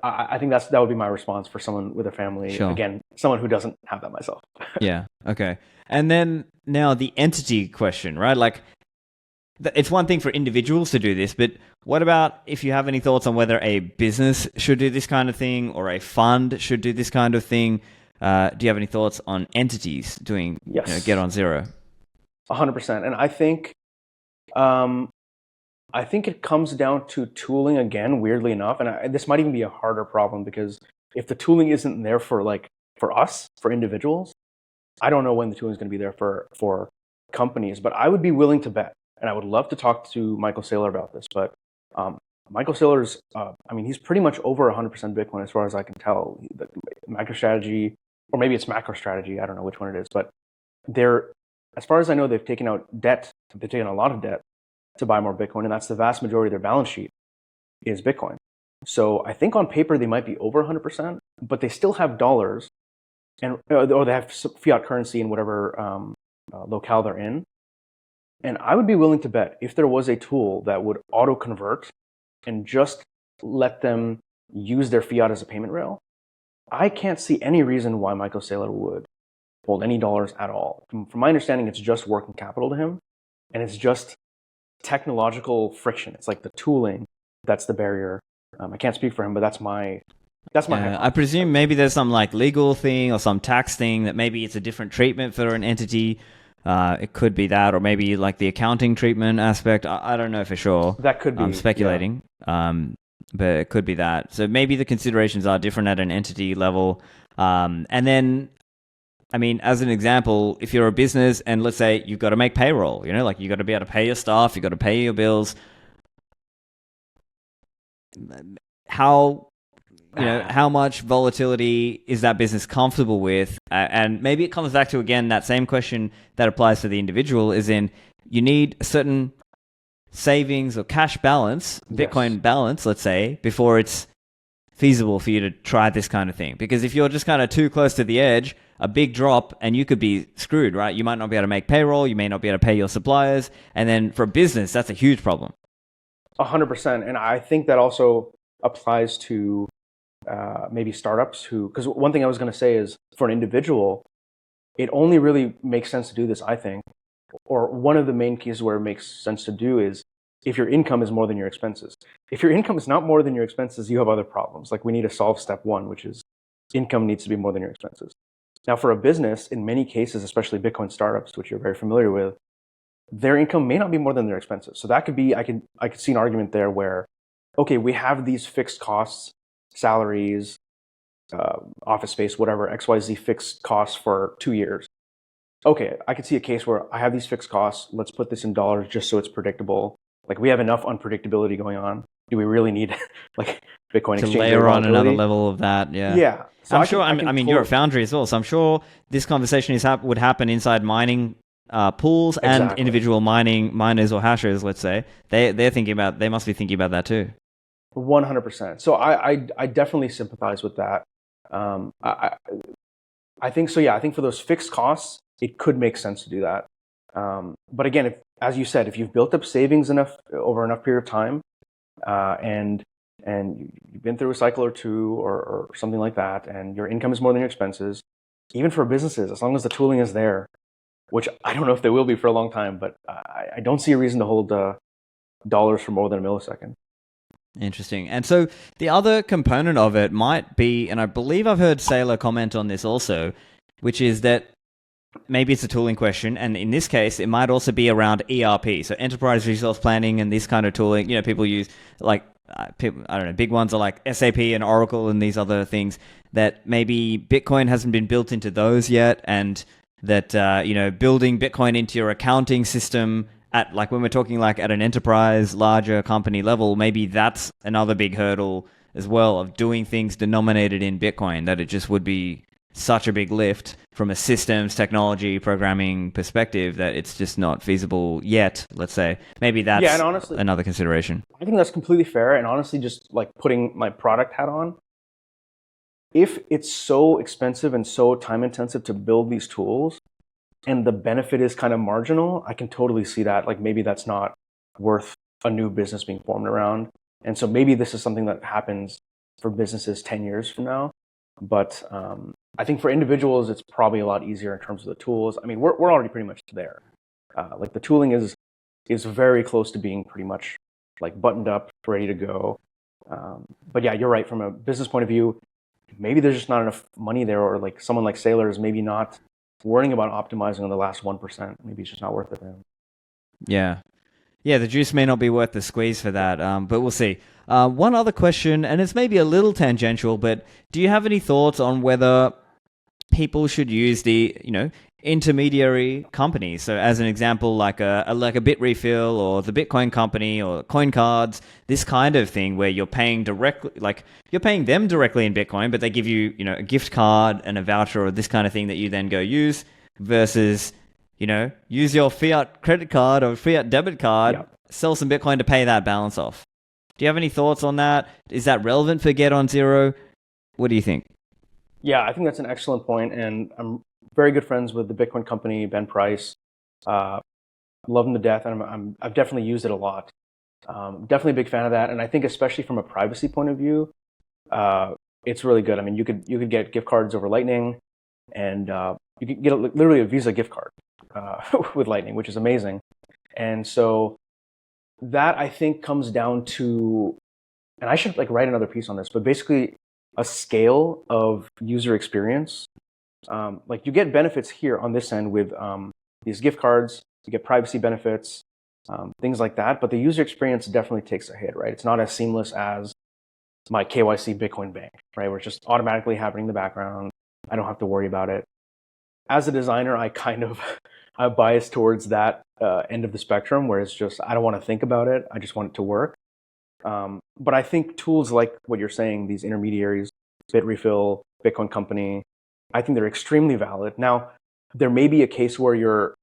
I think that would be my response for someone with a family. Sure. Again, someone who doesn't have that myself. Yeah. Okay. And then now the entity question, right? Like, it's one thing for individuals to do this, but what about if you have any thoughts on whether a business should do this kind of thing or a fund should do this kind of thing? Do you have any thoughts on entities doing Get on Zero? 100%. And I think it comes down to tooling again, weirdly enough. And this might even be a harder problem because if the tooling isn't there for us, for individuals, I don't know when the tooling is going to be there for companies, but I would be willing to bet. And I would love to talk to Michael Saylor about this, but Michael Saylor's, he's pretty much over 100% Bitcoin as far as I can tell. The MicroStrategy, or maybe it's MacroStrategy, I don't know which one it is, but as far as I know, they've taken out debt. They've taken a lot of debt to buy more Bitcoin, and that's the vast majority of their balance sheet is Bitcoin. So I think on paper they might be over 100%, but they still have dollars, or they have fiat currency in whatever locale they're in. And I would be willing to bet if there was a tool that would auto convert and just let them use their fiat as a payment rail, I can't see any reason why Michael Saylor would hold any dollars at all. From my understanding, it's just working capital to him, and it's just technological friction. It's like the tooling that's the barrier. I can't speak for him, but that's my I presume maybe there's some like legal thing or some tax thing that maybe it's a different treatment for an entity. It could be that, or maybe like the accounting treatment aspect. I don't know for sure. That could be. I'm speculating, but it could be that. So maybe the considerations are different at an entity level. And then, I mean, as an example, if you're a business and let's say you've got to make payroll, like you got to be able to pay your staff, you got to pay your bills. How much volatility is that business comfortable with? And maybe it comes back to, again, that same question that applies to the individual is you need a certain savings or cash balance, Bitcoin balance, let's say, before it's feasible for you to try this kind of thing. Because if you're just kind of too close to the edge, a big drop and you could be screwed, right? You might not be able to make payroll. You may not be able to pay your suppliers. And then for a business, that's a huge problem. 100%. And I think that also applies to maybe startups because one thing I was going to say is for an individual, it only really makes sense to do this, I think, or one of the main cases where it makes sense to do is if your income is more than your expenses. If your income is not more than your expenses, you have other problems. Like we need to solve step one, which is income needs to be more than your expenses. Now for a business, in many cases, especially Bitcoin startups, which you're very familiar with, their income may not be more than their expenses. So that could be, I could see an argument there where, okay, we have these fixed costs, salaries, office space, whatever, XYZ fixed costs for 2 years. Okay, I could see a case where I have these fixed costs. Let's put this in dollars just so it's predictable. Like we have enough unpredictability going on. Do we really need like Bitcoin to exchange layer on another level of that? Yeah. Yeah. So I'm sure. I mean, you're at Foundry as well, so I'm sure this conversation would happen inside mining pools and individual miners or hashers. Let's say they must be thinking about that too. 100%. So I definitely sympathize with that. I think so. Yeah, I think for those fixed costs, it could make sense to do that. But again, as you said, if you've built up savings over enough period of time, and you've been through a cycle or two or something like that, and your income is more than your expenses, even for businesses, as long as the tooling is there, which I don't know if they will be for a long time, but I don't see a reason to hold dollars for more than a millisecond. Interesting. And so the other component of it might be, and I believe I've heard Saylor comment on this also, which is that maybe it's a tooling question, and in this case, it might also be around ERP, so enterprise resource planning and this kind of tooling. People use like I don't know, big ones are like SAP and Oracle and these other things that maybe Bitcoin hasn't been built into those yet, and that building Bitcoin into your accounting system at like when we're talking like at an enterprise, larger company level, maybe that's another big hurdle as well of doing things denominated in Bitcoin, that it just would be such a big lift from a systems, technology, programming perspective that it's just not feasible yet, let's say. Maybe that's and honestly, another consideration. I think that's completely fair. And honestly, just like putting my product hat on, if it's so expensive and so time intensive to build these tools and the benefit is kind of marginal, I can totally see that. Like maybe that's not worth a new business being formed around. And so maybe this is something that happens for businesses 10 years from now. But I think for individuals, it's probably a lot easier in terms of the tools. I mean, we're already pretty much there. Like the tooling is very close to being pretty much like buttoned up, ready to go. But yeah, you're right. From a business point of view, maybe there's just not enough money there, or like someone like Saylor is maybe not worrying about optimizing on the last 1%. Maybe it's just not worth it for him. Yeah. Yeah, the juice may not be worth the squeeze for that, but we'll see. One other question, and it's maybe a little tangential, but do you have any thoughts on whether people should use the, intermediary companies. So as an example, like a Bitrefill or the Bitcoin company or coin cards, this kind of thing where you're paying directly, like you're paying them directly in Bitcoin, but they give you, a gift card and a voucher or this kind of thing that you then go use versus, use your fiat credit card or fiat debit card, sell some Bitcoin to pay that balance off. Do you have any thoughts on that? Is that relevant for Get on Zero? What do you think? Yeah, I think that's an excellent point, and I'm very good friends with the Bitcoin company, Ben Price. Love him to death, and I've definitely used it a lot. Definitely a big fan of that, and I think especially from a privacy point of view, it's really good. I mean, you could get gift cards over Lightning, and you could get literally a Visa gift card with Lightning, which is amazing. And so that I think comes down to, and I should write another piece on this, but basically a scale of user experience. You get benefits here on this end with these gift cards, you get privacy benefits, things like that. But the user experience definitely takes a hit, right? It's not as seamless as my KYC Bitcoin bank, right? Where it's just automatically happening in the background. I don't have to worry about it. As a designer, I kind of I'm biased towards that end of the spectrum where it's just, I don't want to think about it. I just want it to work. But I think tools like what you're saying, these intermediaries, Bitrefill, Bitcoin company, I think they're extremely valid. Now, there may be a case where you're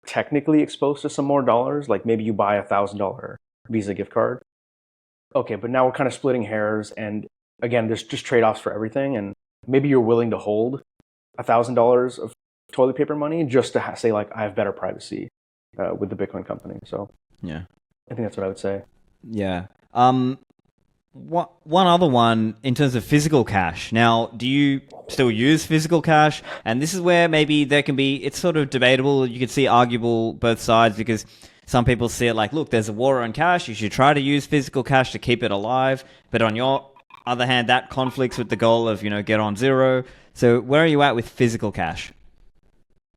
technically exposed to some more dollars, like maybe you buy $1,000 Visa gift card. Okay, but now we're kind of splitting hairs. And again, there's just trade-offs for everything. And maybe you're willing to hold $1,000 of toilet paper money just to say, I have better privacy with the Bitcoin company. So yeah, I think that's what I would say. Yeah. One other one in terms of physical cash. Now, do you still use physical cash? And this is where maybe there can be, it's sort of debatable. You could see arguable both sides because some people see it like, look, there's a war on cash. You should try to use physical cash to keep it alive. But on your other hand, that conflicts with the goal of, Get on Zero. So where are you at with physical cash?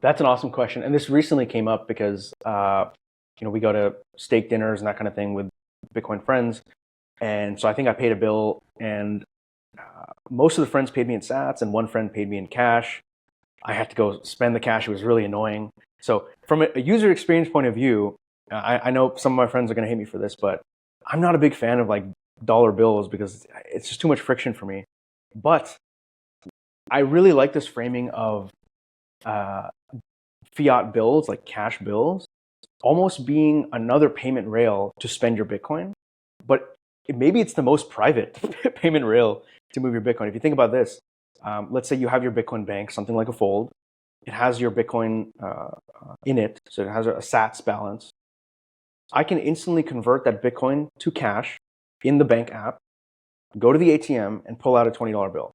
That's an awesome question. And this recently came up because, we go to steak dinners and that kind of thing with Bitcoin friends. And so I think I paid a bill and most of the friends paid me in sats and one friend paid me in cash. I had to go spend the cash. It was really annoying. So from a user experience point of view, I know some of my friends are going to hate me for this, but I'm not a big fan of dollar bills because it's just too much friction for me. But I really like this framing of fiat bills, like cash bills, almost being another payment rail to spend your Bitcoin. But maybe it's the most private payment rail to move your Bitcoin. If you think about this, let's say you have your Bitcoin bank, something like a Fold. It has your Bitcoin in it, so it has a sats balance. I can instantly convert that Bitcoin to cash in the bank app, go to the ATM, and pull out a $20 bill.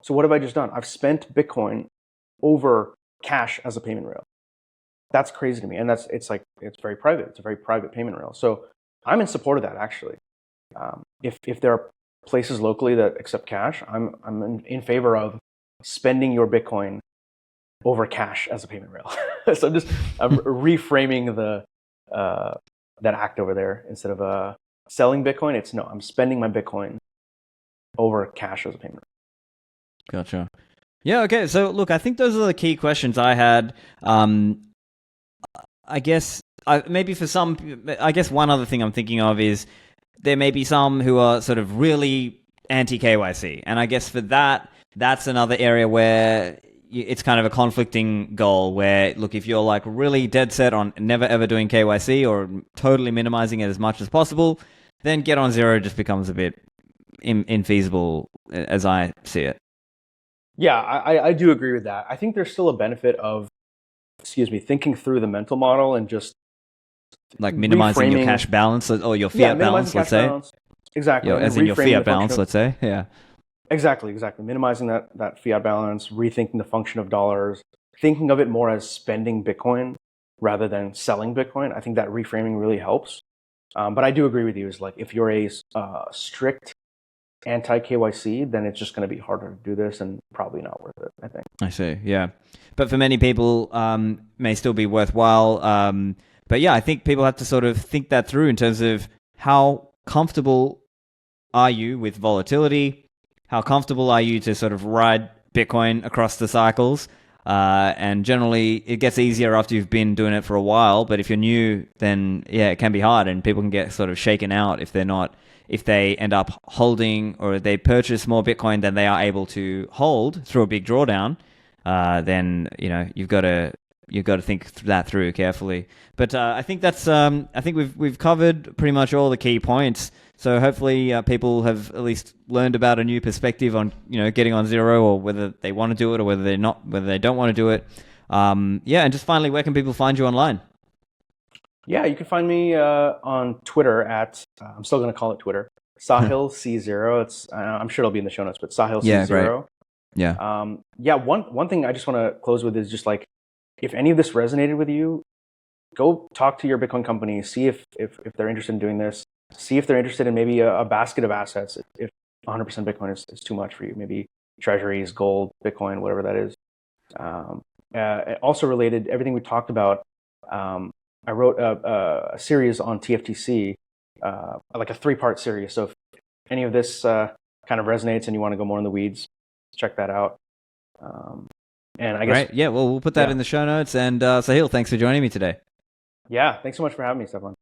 So what have I just done? I've spent Bitcoin over cash as a payment rail. That's crazy to me, and it's very private. It's a very private payment rail. So I'm in support of that, actually. If there are places locally that accept cash, I'm in favor of spending your Bitcoin over cash as a payment rail. So I'm reframing that act over there. Instead of selling Bitcoin, I'm spending my Bitcoin over cash as a payment rail. Gotcha. Yeah, okay. So look, I think those are the key questions I had. I guess maybe for some, I guess one other thing I'm thinking of is there may be some who are sort of really anti-KYC. And I guess for that's another area where it's kind of a conflicting goal where, look, if you're really dead set on never ever doing KYC or totally minimizing it as much as possible, then Get on Zero just becomes a bit infeasible as I see it. Yeah, I do agree with that. I think there's still a benefit of, thinking through the mental model and just minimizing your cash balance or your fiat balance, let's say. Balance. Exactly. As in your fiat balance, let's say. Yeah. Exactly. Minimizing that fiat balance, rethinking the function of dollars, thinking of it more as spending Bitcoin rather than selling Bitcoin. I think that reframing really helps. But I do agree with you. Is if you're a strict anti-KYC, then it's just going to be harder to do this and probably not worth it, I think. I see, yeah. But for many people, may still be worthwhile. But yeah, I think people have to sort of think that through in terms of how comfortable are you with volatility? How comfortable are you to sort of ride Bitcoin across the cycles? And generally, it gets easier after you've been doing it for a while. But if you're new, then yeah, it can be hard, and people can get sort of shaken out if they end up holding or they purchase more Bitcoin than they are able to hold through a big drawdown. Then you've got to think that through carefully. But I think we've covered pretty much all the key points. So hopefully people have at least learned about a new perspective on getting on zero, or whether they want to do it or whether they don't want to do it. And just finally, where can people find you online? Yeah, you can find me on Twitter at I'm still going to call it Twitter, Sahil C0. It's I'm sure it'll be in the show notes, but Sahil C0. Yeah. One thing I just want to close with is just like, if any of this resonated with you, go talk to your Bitcoin company, see if they're interested in doing this. See if they're interested in maybe a basket of assets. If 100% Bitcoin is too much for you, maybe treasuries, gold, Bitcoin, whatever that is. Also related, everything we talked about, I wrote a series on TFTC, like a 3-part series. So if any of this kind of resonates and you want to go more in the weeds, check that out. And I guess, great. Yeah, well, we'll put that in the show notes. And Sahil, thanks for joining me today. Yeah, thanks so much for having me, Stefan.